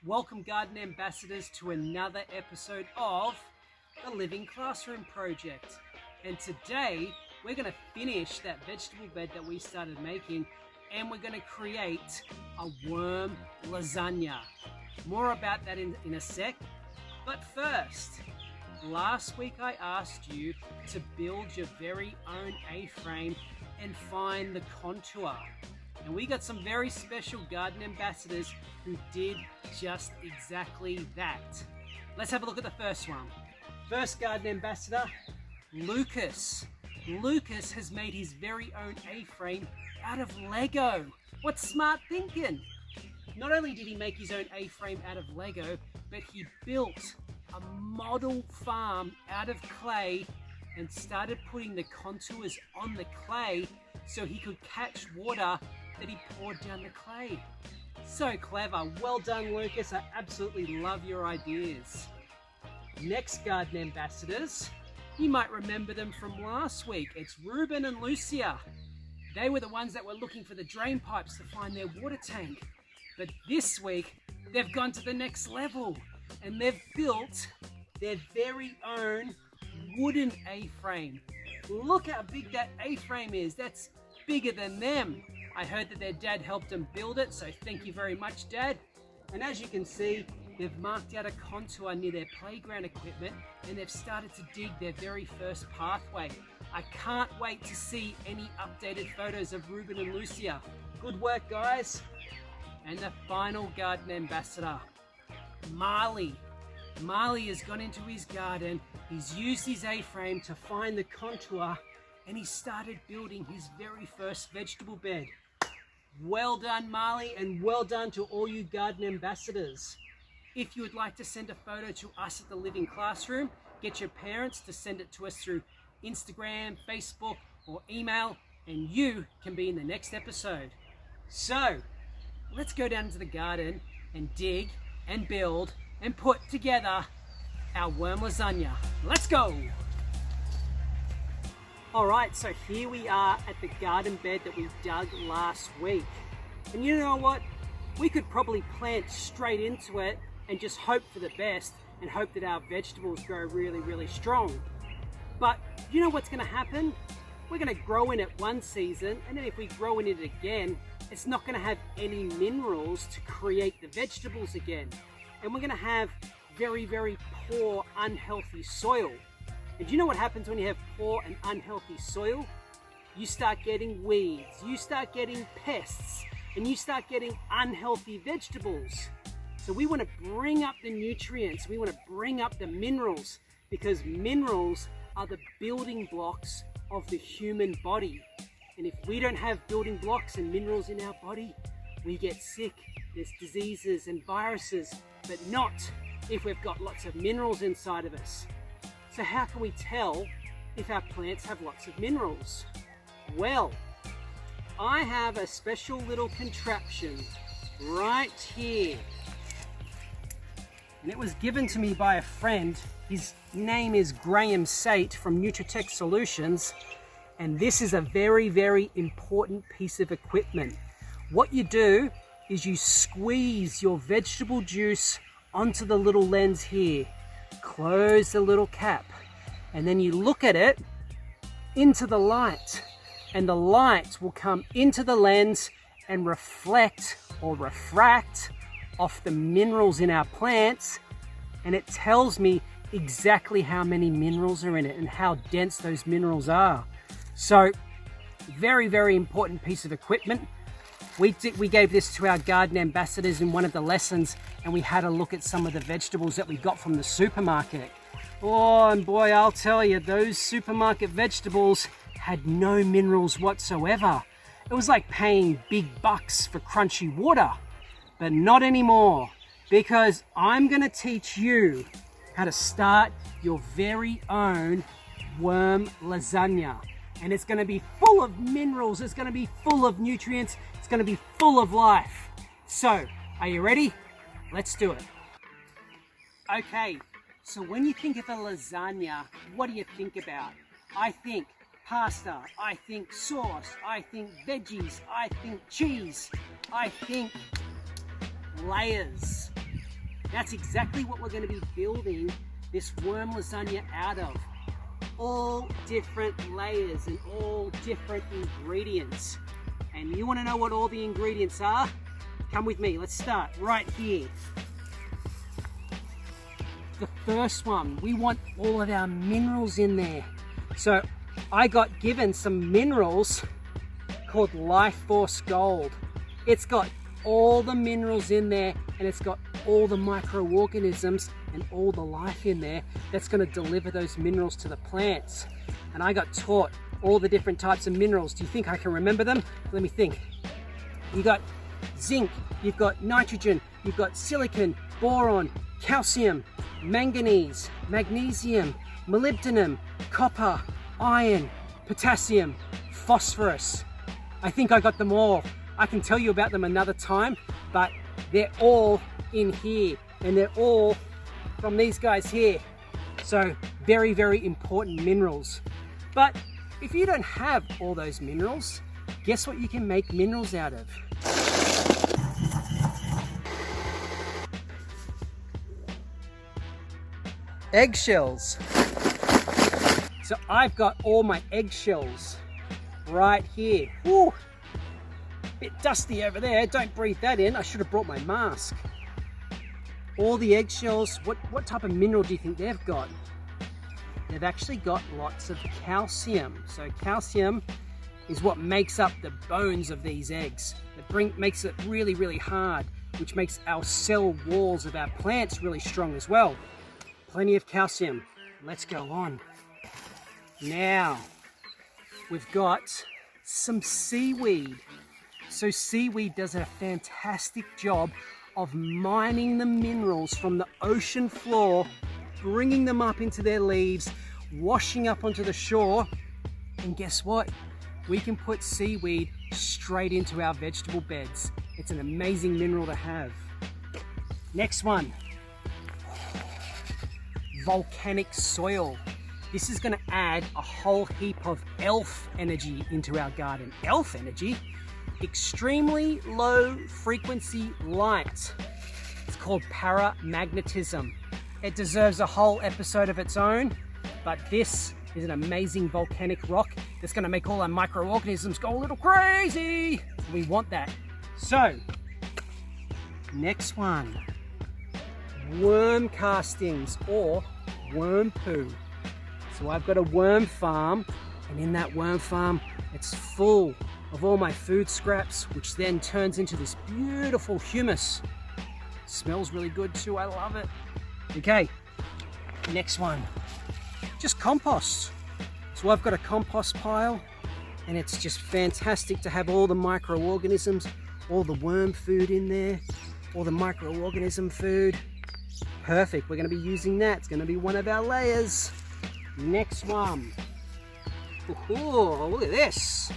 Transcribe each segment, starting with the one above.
Welcome Garden Ambassadors to another episode of the Living Classroom Project. And today we're going to finish that vegetable bed that we started making, and we're going to create a worm lasagna. More about that in a sec. But first, last week I asked you to build your very own A-frame and find the contour. And we got some very special garden ambassadors who did just exactly that. Let's have a look at the first one. First garden ambassador, Lucas. Lucas has made his very own A-frame out of Lego. What smart thinking! Not only did he make his own A-frame out of Lego, but he built a model farm out of clay and started putting the contours on the clay so he could catch water that he poured down the clay. So clever. Well done, Lucas. I absolutely love your ideas. Next garden ambassadors, you might remember them from last week. It's Ruben and Lucia. They were the ones that were looking for the drain pipes to find their water tank. But this week, they've gone to the next level and they've built their very own wooden A-frame. Look how big that A-frame is. That's bigger than them. I heard that their dad helped them build it, so thank you very much, Dad. And as you can see, they've marked out a contour near their playground equipment and they've started to dig their very first pathway. I can't wait to see any updated photos of Ruben and Lucia. Good work, guys. And the final garden ambassador, Marley. Marley has gone into his garden, he's used his A-frame to find the contour, and he started building his very first vegetable bed. Well done, Marley, and well done to all you garden ambassadors. If you would like to send a photo to us at the Living Classroom, get your parents to send it to us through Instagram, Facebook, or email, and you can be in the next episode. So, let's go down into the garden and dig and build and put together our worm lasagna. Let's go! Alright, so here we are at the garden bed that we dug last week. And you know what? We could probably plant straight into it and just hope for the best and hope that our vegetables grow really, really strong. But you know what's going to happen? We're going to grow in it one season, and then if we grow in it again, it's not going to have any minerals to create the vegetables again. And we're going to have very, very poor, unhealthy soil. And do you know what happens when you have poor and unhealthy soil? You start getting weeds, you start getting pests, and you start getting unhealthy vegetables. So we want to bring up the nutrients, we want to bring up the minerals, because minerals are the building blocks of the human body. And if we don't have building blocks and minerals in our body, we get sick. There's diseases and viruses, but not if we've got lots of minerals inside of us. So how can we tell if our plants have lots of minerals? Well, I have a special little contraption right here. And it was given to me by a friend. His name is Graham Sate from Nutritech Solutions. And this is a very, very important piece of equipment. What you do is you squeeze your vegetable juice onto the little lens here. Close the little cap, and then you look at it into the light, and the light will come into the lens and reflect or refract off the minerals in our plants, and it tells me exactly how many minerals are in it and how dense those minerals are. So very, very important piece of equipment. We gave this to our garden ambassadors in one of the lessons, and we had a look at some of the vegetables that we got from the supermarket. Oh, and boy, I'll tell you, those supermarket vegetables had no minerals whatsoever. It was like paying big bucks for crunchy water, but not anymore, because I'm going to teach you how to start your very own worm lasagna. And it's going to be full of minerals, it's going to be full of nutrients, it's going to be full of life. So, are you ready? Let's do it. Okay, so when you think of a lasagna, what do you think about? I think pasta, I think sauce, I think veggies, I think cheese, I think layers. That's exactly what we're going to be building this worm lasagna out of. All different layers and all different ingredients. And you want to know what all the ingredients are? Come with me, let's start right here. The first one, we want all of our minerals in there. So I got given some minerals called Life Force Gold. It's got all the minerals in there, and it's got all the microorganisms and all the life in there that's going to deliver those minerals to the plants. And I got taught all the different types of minerals. Do you think I can remember them? Let me think. You got zinc, you've got nitrogen, you've got silicon, boron, calcium, manganese, magnesium, molybdenum, copper, iron, potassium, phosphorus. I think I got them all. I can tell you about them another time, but they're all in here, and they're all from these guys here. So very, very important minerals. But if you don't have all those minerals, guess what you can make minerals out of? Eggshells. So I've got all my eggshells right here. Woo! Bit dusty over there, don't breathe that in. I should have brought my mask. All the eggshells, what type of mineral do you think they've got? They've actually got lots of calcium. So calcium is what makes up the bones of these eggs. It makes it really, really hard, which makes our cell walls of our plants really strong as well. Plenty of calcium. Let's go on. Now, we've got some seaweed. So seaweed does a fantastic job of mining the minerals from the ocean floor, bringing them up into their leaves, washing up onto the shore, and guess what? We can put seaweed straight into our vegetable beds. It's an amazing mineral to have. Next one. Volcanic soil. This is going to add a whole heap of ELF energy into our garden. ELF energy? Extremely low frequency light. It's called paramagnetism. It deserves a whole episode of its own, but this is an amazing volcanic rock that's going to make all our microorganisms go a little crazy. We want that. So, next one. Worm castings or worm poo. So I've got a worm farm, and in that worm farm it's full of all my food scraps, which then turns into this beautiful humus. Smells really good too, I love it. Okay, next one, just compost. So I've got a compost pile, and it's just fantastic to have all the microorganisms, all the worm food in there, all the microorganism food. Perfect, we're going to be using that. It's going to be one of our layers. Next one. Ooh, look at this.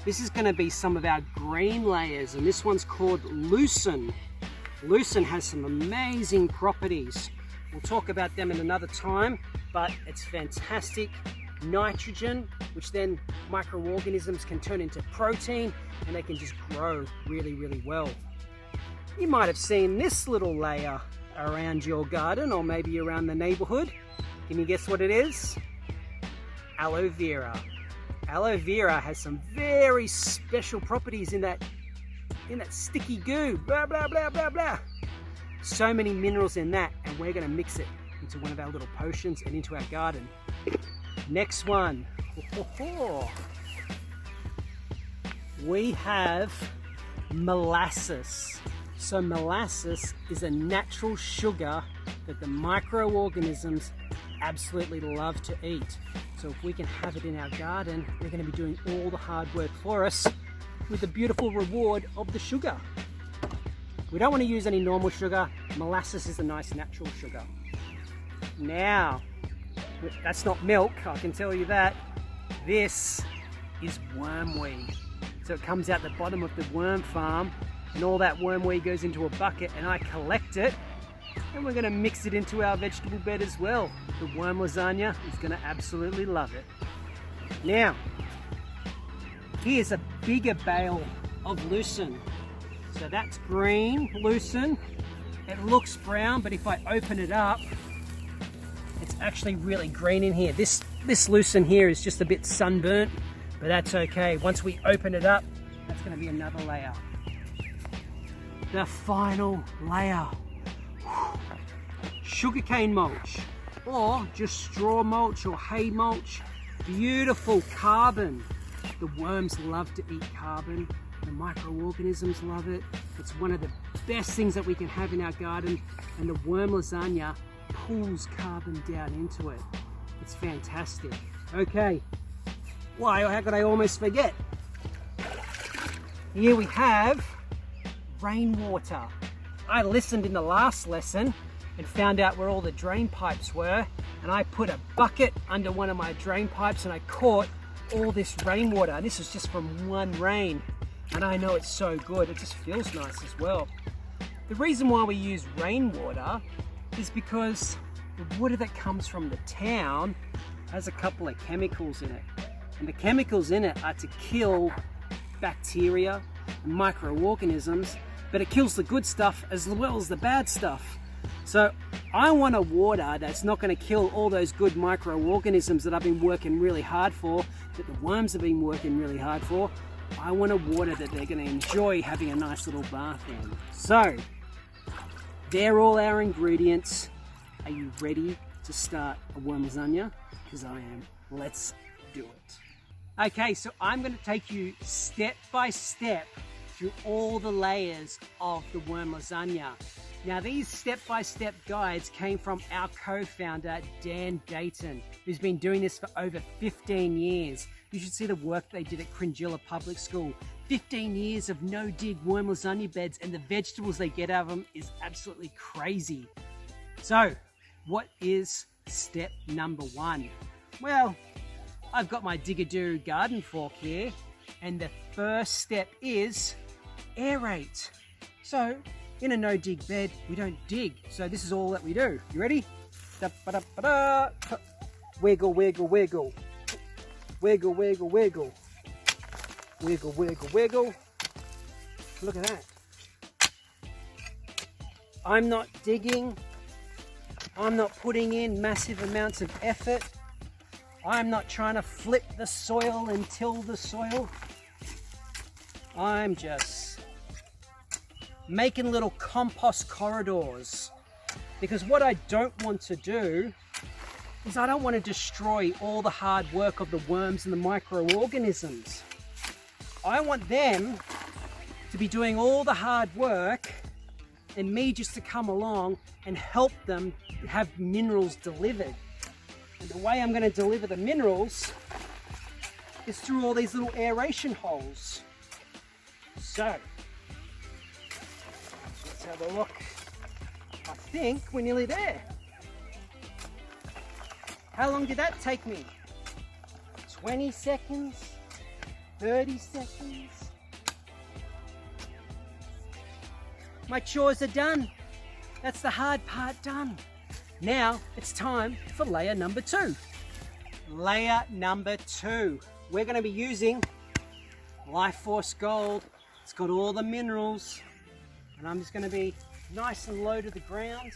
This is going to be some of our green layers, and this one's called LUCERNE. LUCERNE has some amazing properties. We'll talk about them in another time, but it's fantastic. Nitrogen, which then microorganisms can turn into protein, and they can just grow really, really well. You might have seen this little layer around your garden, or maybe around the neighborhood. Can you guess what it is? Aloe vera. Aloe vera has some very special properties in that sticky goo. Blah, blah, blah, blah, blah. So many minerals in that, and we're going to mix it into one of our little potions and into our garden. Next one. We have molasses. So molasses is a natural sugar that the microorganisms absolutely love to eat. So if we can have it in our garden, we're going to be doing all the hard work for us with the beautiful reward of the sugar. We don't want to use any normal sugar. Molasses is a nice natural sugar. Now, that's not milk, I can tell you that. This is wormweed. So it comes out the bottom of the worm farm, and all that wormweed goes into a bucket, and I collect it, and we're going to mix it into our vegetable bed as well. The worm lasagna is going to absolutely love it. Now, here's a bigger bale of lucerne. So that's green lucerne, It looks brown, but if I open it up, it's actually really green in here. This lucerne here is just a bit sunburnt, but that's okay. Once we open it up, that's going to be another layer. The final layer. Sugarcane mulch, or just straw mulch or hay mulch. Beautiful carbon. The worms love to eat carbon. The microorganisms love it. It's one of the best things that we can have in our garden, and the worm lasagna pulls carbon down into it. It's fantastic. Okay, why, how could I almost forget? Here we have rainwater. I listened in the last lesson and found out where all the drain pipes were, and I put a bucket under one of my drain pipes and I caught all this rainwater. This is just from one rain, and I know it's so good. It just feels nice as well. The reason why we use rainwater is because the water that comes from the town has a couple of chemicals in it, and the chemicals in it are to kill bacteria and microorganisms, but it kills the good stuff as well as the bad stuff. So I want a water that's not going to kill all those good microorganisms that I've been working really hard for, that the worms have been working really hard for. I want a water that they're going to enjoy having a nice little bath in. So they're all our ingredients. Are you ready to start a worm lasagna? Because I am. Let's do it. Okay, so I'm going to take you step by step through all the layers of the worm lasagna. Now, these step-by-step guides came from our co-founder, Dan Dayton, who's been doing this for over 15 years. You should see the work they did at Cringilla Public School. 15 years of no-dig worm lasagna beds, and the vegetables they get out of them is absolutely crazy. So, what is step number 1? Well, I've got my Digadoo garden fork here, and the first step is aerate. So, in a no-dig bed, we don't dig. So this is all that we do. You ready? Da-ba-da-ba-da. Wiggle, wiggle, wiggle. Wiggle, wiggle, wiggle. Wiggle, wiggle, wiggle. Look at that. I'm not digging. I'm not putting in massive amounts of effort. I'm not trying to flip the soil and till the soil. I'm just making little compost corridors, because what I don't want to do is I don't want to destroy all the hard work of the worms and the microorganisms. I want them to be doing all the hard work and me just to come along and help them have minerals delivered. And the way I'm going to deliver the minerals is through all these little aeration holes. So let's have a look. I think we're nearly there. How long did that take me? 20 seconds? 30 seconds? My chores are done. That's the hard part done. Now it's time for layer number 2. Layer number 2. We're going to be using Life Force Gold. It's got all the minerals. And I'm just going to be nice and low to the ground,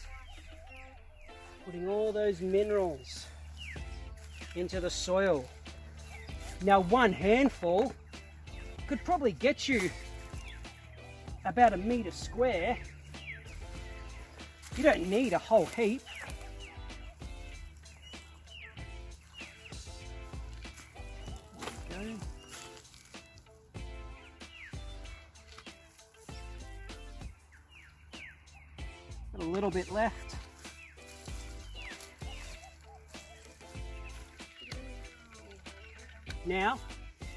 putting all those minerals into the soil. Now, one handful could probably get you about 1 meter square. You don't need a whole heap. There we go. Got a little bit left. Now,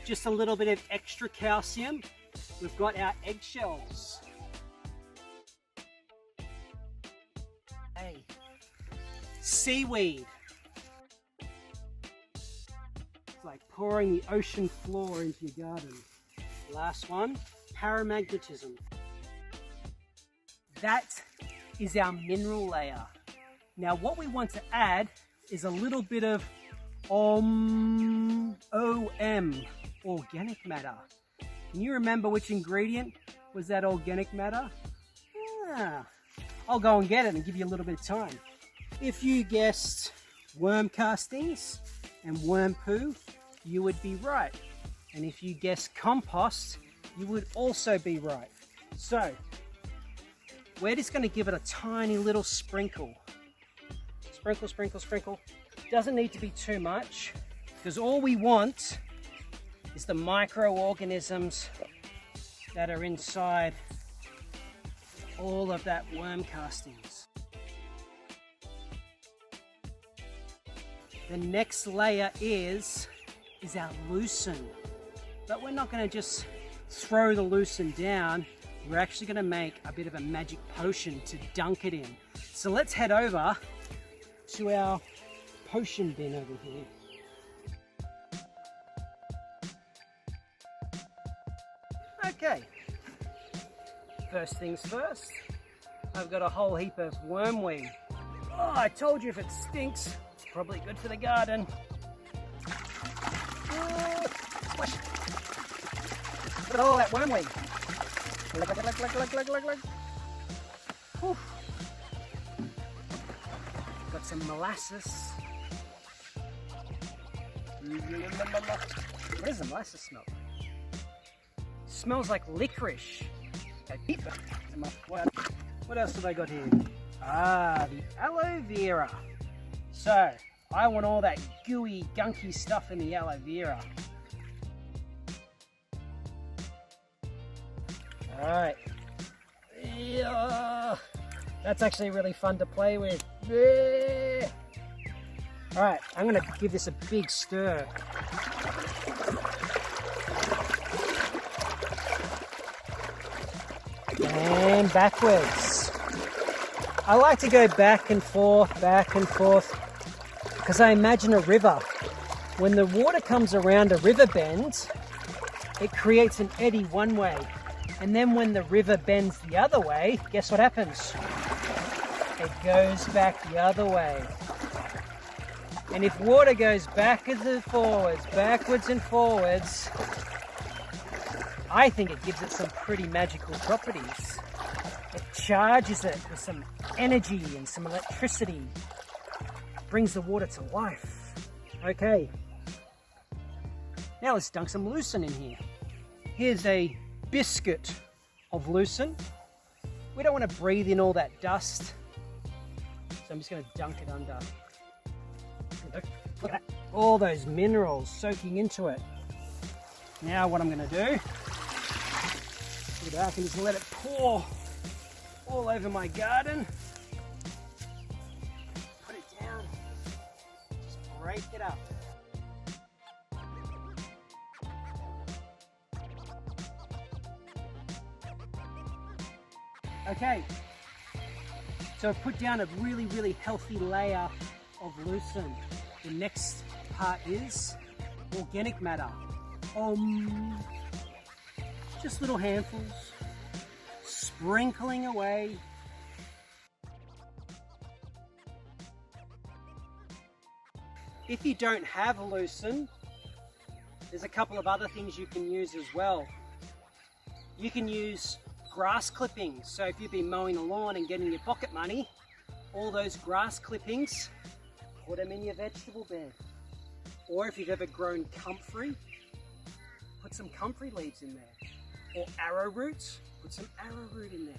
just a little bit of extra calcium. We've got our eggshells. Hey, seaweed. It's like pouring the ocean floor into your garden. Last one, paramagnetism. That is our mineral layer. Now what we want to add is a little bit of OM, organic matter. Can you remember which ingredient was that organic matter? I'll go and get it and give you a little bit of time. If you guessed worm castings and worm poo, you would be right. And if you guessed compost, you would also be right. So, we're just going to give it a tiny little sprinkle. Sprinkle, sprinkle, sprinkle. Doesn't need to be too much, because all we want is the microorganisms that are inside all of that worm castings. The next layer is our lucerne. But we're not going to just throw the lucerne down. We're actually going to make a bit of a magic potion to dunk it in. So let's head over to our potion bin over here. Okay, first things first, I've got a whole heap of wormweed. Oh, I told you if it stinks, it's probably good for the garden. Splash. Look at all that wormweed. Got some molasses. What does the molasses smell? Smells like licorice. What else have I got here? Ah, the aloe vera. So, I want all that gooey, gunky stuff in the aloe vera. Alright. Yeah. That's actually really fun to play with. Yeah. Alright, I'm going to give this a big stir. And backwards. I like to go back and forth, because I imagine a river. When the water comes around a river bend, it creates an eddy one way. And then when the river bends the other way, guess what happens? It goes back the other way. And if water goes backwards and forwards, I think it gives it some pretty magical properties. It charges it with some energy and some electricity. Brings the water to life. Okay. Now let's dunk some lucerne in here. Here's a biscuit of lucerne. We don't want to breathe in all that dust, so I'm just going to dunk it under. Look at that, all those minerals soaking into it. Now what I'm going to do, I can just let it pour all over my garden. Put it down, just break it up. Okay, so I've put down a really healthy layer of lucerne. The next part is organic matter. Just little handfuls, sprinkling away. If you don't have lucerne, there's a couple of other things you can use as well. You can use grass clippings. So if you've been mowing the lawn and getting your pocket money, all those grass clippings, put them in your vegetable bed. Or if you've ever grown comfrey, put some comfrey leaves in there. Or arrowroot, put some arrowroot in there.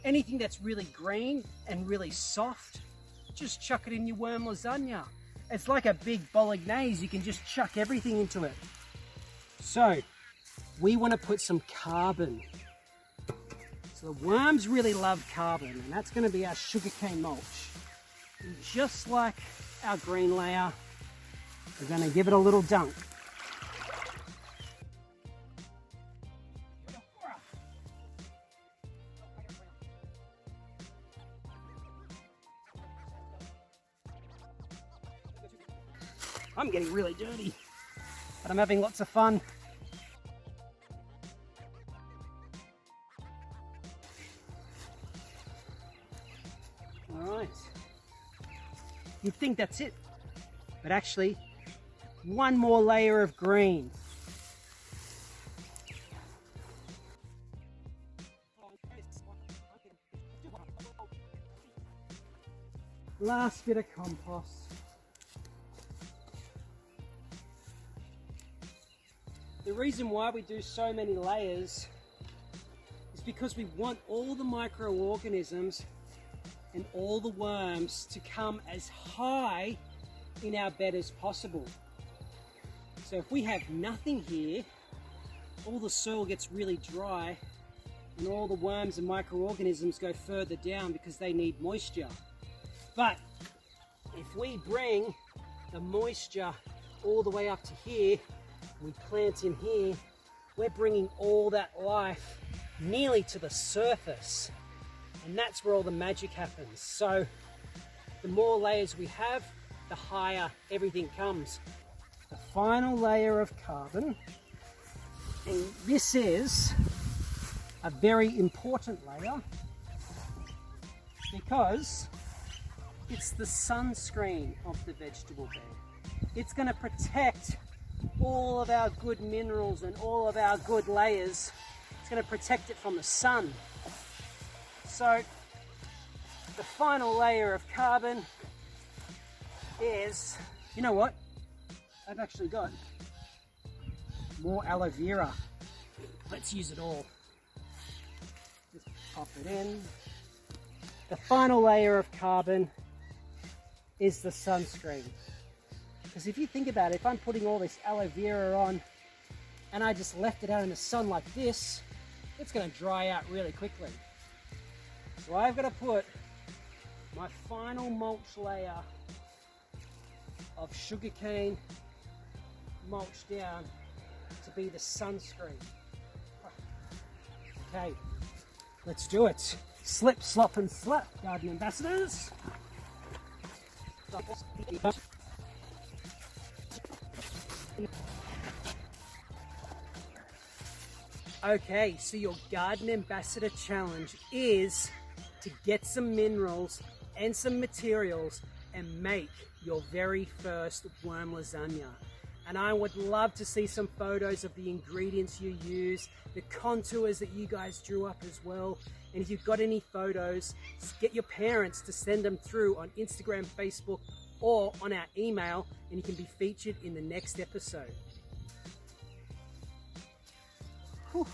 Anything that's really green and really soft, just chuck it in your worm lasagna. It's like a big bolognese, you can just chuck everything into it. So, we want to put some carbon. So the worms really love carbon, and that's going to be our sugarcane mulch. And just like our green layer, we're going to give it a little dunk. I'm getting really dirty, but I'm having lots of fun. Alright, you'd think that's it, but actually, one more layer of green. Last bit of compost. The reason why we do so many layers is because we want all the microorganisms and all the worms to come as high in our bed as possible. So if we have nothing here, all the soil gets really dry and all the worms and microorganisms go further down because they need moisture. But if we bring the moisture all the way up to here, we plant in here, we're bringing all that life nearly to the surface, and that's where all the magic happens. So the more layers we have, the higher everything comes. The final layer of carbon, and this is a very important layer because it's the sunscreen of the vegetable bed. It's going to protect all of our good minerals and all of our good layers. It's going to protect it from the sun. So the final layer of carbon is, you know what? I've actually got more aloe vera. Let's use it all. Just pop it in. The final layer of carbon is the sunscreen. Because if you think about it, if I'm putting all this aloe vera on and I just left it out in the sun like this, it's going to dry out really quickly. So I've got to put my final mulch layer of sugarcane mulch down to be the sunscreen. Okay, let's do it. Slip, slop and slap, garden ambassadors. Okay, so your garden ambassador challenge is to get some minerals and some materials and make your very first worm lasagna. And I would love to see some photos of the ingredients you use, the contours that you guys drew up as well. And if you've got any photos, get your parents to send them through on Instagram, Facebook, or on our email, and you can be featured in the next episode. Whew.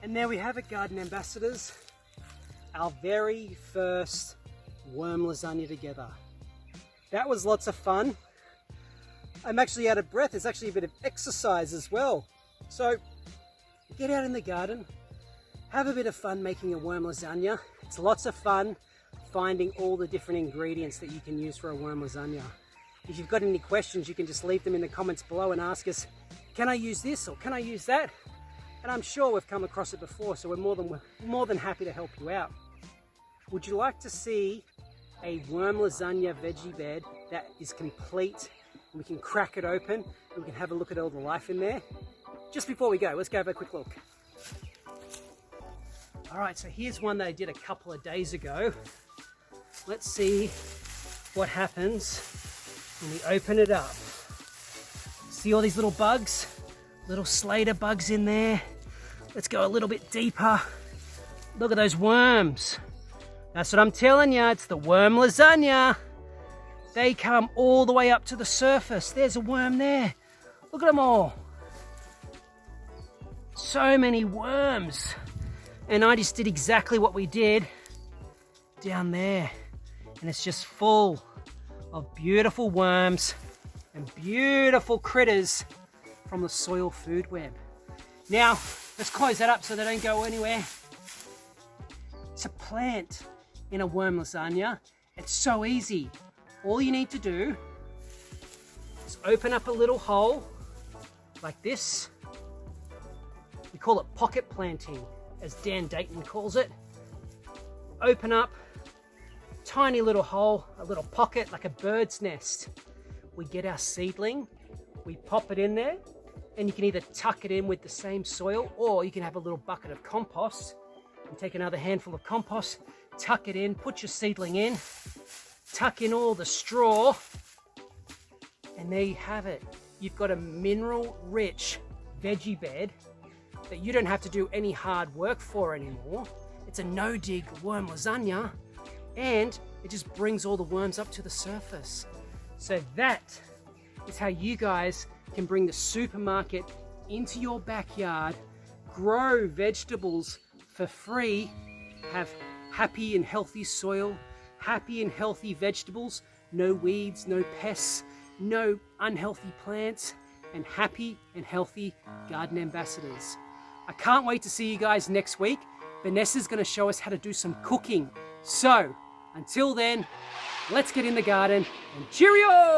And there we have it, garden ambassadors. Our very first worm lasagna together. That was lots of fun. I'm actually out of breath. It's actually a bit of exercise as well. So get out in the garden, have a bit of fun making a worm lasagna. It's lots of fun finding all the different ingredients that you can use for a worm lasagna. If you've got any questions, you can just leave them in the comments below and ask us, can I use this or can I use that? And I'm sure we've come across it before, so we're more than happy to help you out. Would you like to see a worm lasagna veggie bed that is complete? We can crack it open and we can have a look at all the life in there. Just before we go, let's go have a quick look. All right, so here's one that I did a couple of days ago. Let's see what happens when we open it up. See all these little bugs? Little Slater bugs in there. Let's go a little bit deeper. Look at those worms. That's what I'm telling you, it's the worm lasagna. They come all the way up to the surface. There's a worm there. Look at them all. So many worms. And I just did exactly what we did down there. And it's just full of beautiful worms and beautiful critters from the soil food web. Now, let's close that up so they don't go anywhere. To plant in a worm lasagna, it's so easy. All you need to do is open up a little hole like this. We call it pocket planting, as Dan Dayton calls it. Open up, tiny little hole, a little pocket like a bird's nest. We get our seedling, we pop it in there, and you can either tuck it in with the same soil, or you can have a little bucket of compost and take another handful of compost, tuck it in, put your seedling in, tuck in all the straw, and there you have it. You've got a mineral-rich veggie bed that you don't have to do any hard work for anymore. It's a no-dig worm lasagna, and it just brings all the worms up to the surface. So that is how you guys can bring the supermarket into your backyard, grow vegetables for free, have happy and healthy soil, happy and healthy vegetables, no weeds, no pests, no unhealthy plants, and happy and healthy garden ambassadors. I can't wait to see you guys next week. Vanessa's going to show us how to do some cooking. So, until then, let's get in the garden and cheerio!